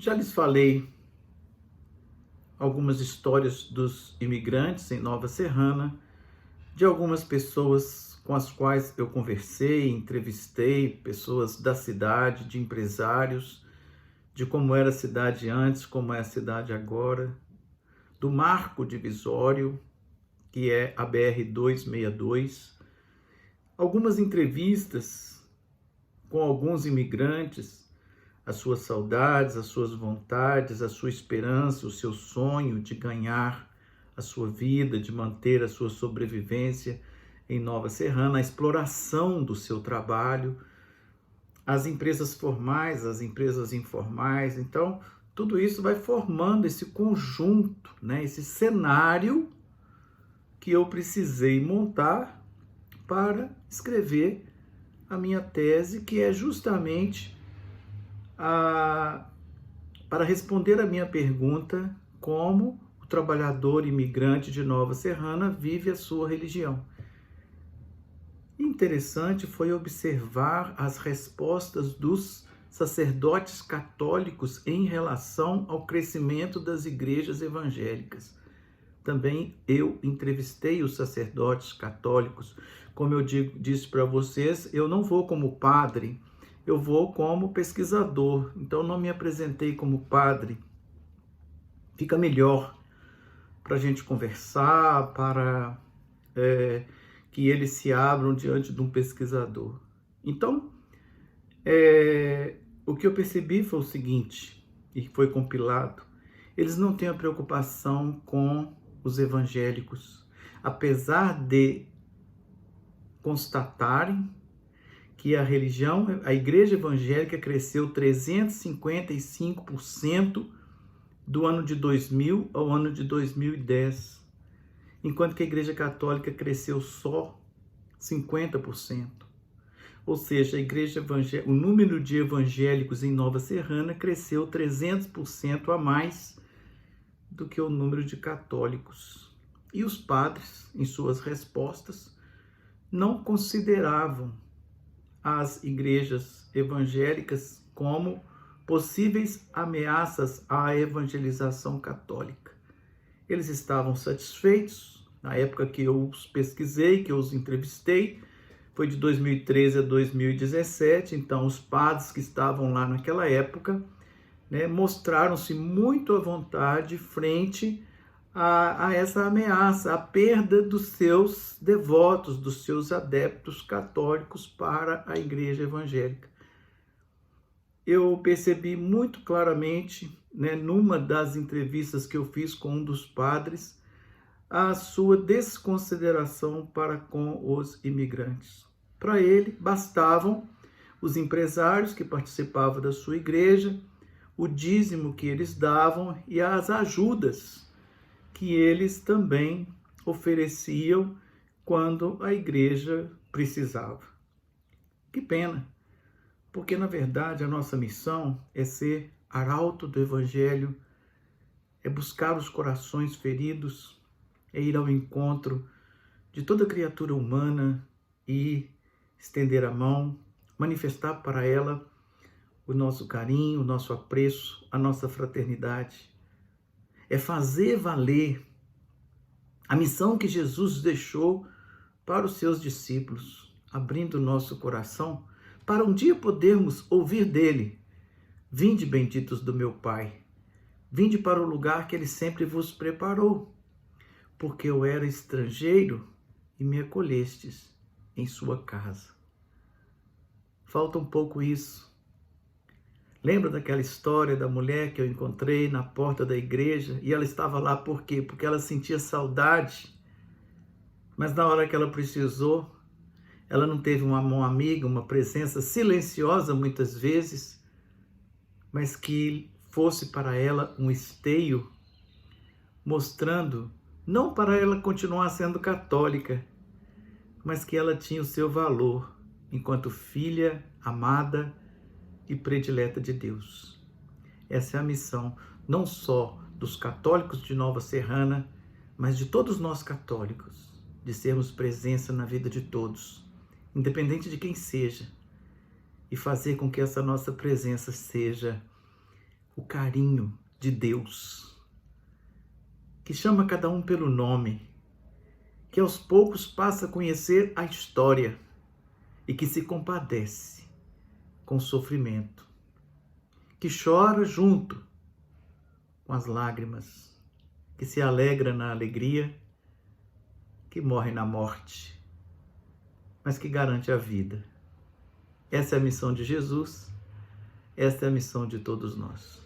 Já lhes falei algumas histórias dos imigrantes em Nova Serrana, de algumas pessoas com as quais eu conversei, entrevistei, pessoas da cidade, de empresários, de como era a cidade antes, como é a cidade agora, do marco divisório, que é a BR-262, algumas entrevistas com alguns imigrantes, as suas saudades, as suas vontades, a sua esperança, o seu sonho de ganhar a sua vida, de manter a sua sobrevivência em Nova Serrana, a exploração do seu trabalho, as empresas formais, as empresas informais. Então, tudo isso vai formando esse conjunto, né, esse cenário que eu precisei montar para escrever a minha tese, que é justamente para responder a minha pergunta: como o trabalhador imigrante de Nova Serrana vive a sua religião. Interessante foi observar as respostas dos sacerdotes católicos em relação ao crescimento das igrejas evangélicas. Também eu entrevistei os sacerdotes católicos. Como eu disse para vocês, eu não vou como padre, eu vou como pesquisador. Então não me apresentei como padre. Fica melhor para a gente conversar, para que eles se abram diante de um pesquisador. Então, o que eu percebi foi o seguinte, e foi compilado: eles não têm a preocupação com os evangélicos, apesar de constatarem que a igreja evangélica cresceu 355% do ano de 2000 ao ano de 2010, enquanto que a igreja católica cresceu só 50%. Ou seja, o número de evangélicos em Nova Serrana cresceu 300% a mais do que o número de católicos. E os padres, em suas respostas, não consideravam as igrejas evangélicas como possíveis ameaças à evangelização católica. Eles estavam satisfeitos. Na época que eu os pesquisei, que eu os entrevistei, foi de 2013 a 2017, então os padres que estavam lá naquela época, né, mostraram-se muito à vontade frente a essa ameaça, a perda dos seus devotos, dos seus adeptos católicos para a igreja evangélica. Eu percebi muito claramente, né, numa das entrevistas que eu fiz com um dos padres, a sua desconsideração para com os imigrantes. Para ele, bastavam os empresários que participavam da sua igreja, o dízimo que eles davam e as ajudas que eles também ofereciam quando a igreja precisava. Que pena, porque na verdade a nossa missão é ser arauto do Evangelho, é buscar os corações feridos, é ir ao encontro de toda criatura humana e estender a mão, manifestar para ela o nosso carinho, o nosso apreço, a nossa fraternidade. É fazer valer a missão que Jesus deixou para os seus discípulos, abrindo o nosso coração para um dia podermos ouvir dele: vinde, benditos do meu Pai, vinde para o lugar que ele sempre vos preparou, porque eu era estrangeiro e me acolhestes em sua casa. Falta um pouco isso. Lembra daquela história da mulher que eu encontrei na porta da igreja? E ela estava lá por quê? Porque ela sentia saudade. Mas na hora que ela precisou, ela não teve uma mão amiga, uma presença silenciosa muitas vezes, mas que fosse para ela um esteio, mostrando, não para ela continuar sendo católica, mas que ela tinha o seu valor enquanto filha amada e predileta de Deus. Essa é a missão, não só dos católicos de Nova Serrana, mas de todos nós católicos, de sermos presença na vida de todos, independente de quem seja, e fazer com que essa nossa presença seja o carinho de Deus, que chama cada um pelo nome, que aos poucos passa a conhecer a história e que se compadece com o sofrimento, que chora junto com as lágrimas, que se alegra na alegria, que morre na morte, mas que garante a vida. Essa é a missão de Jesus, essa é a missão de todos nós.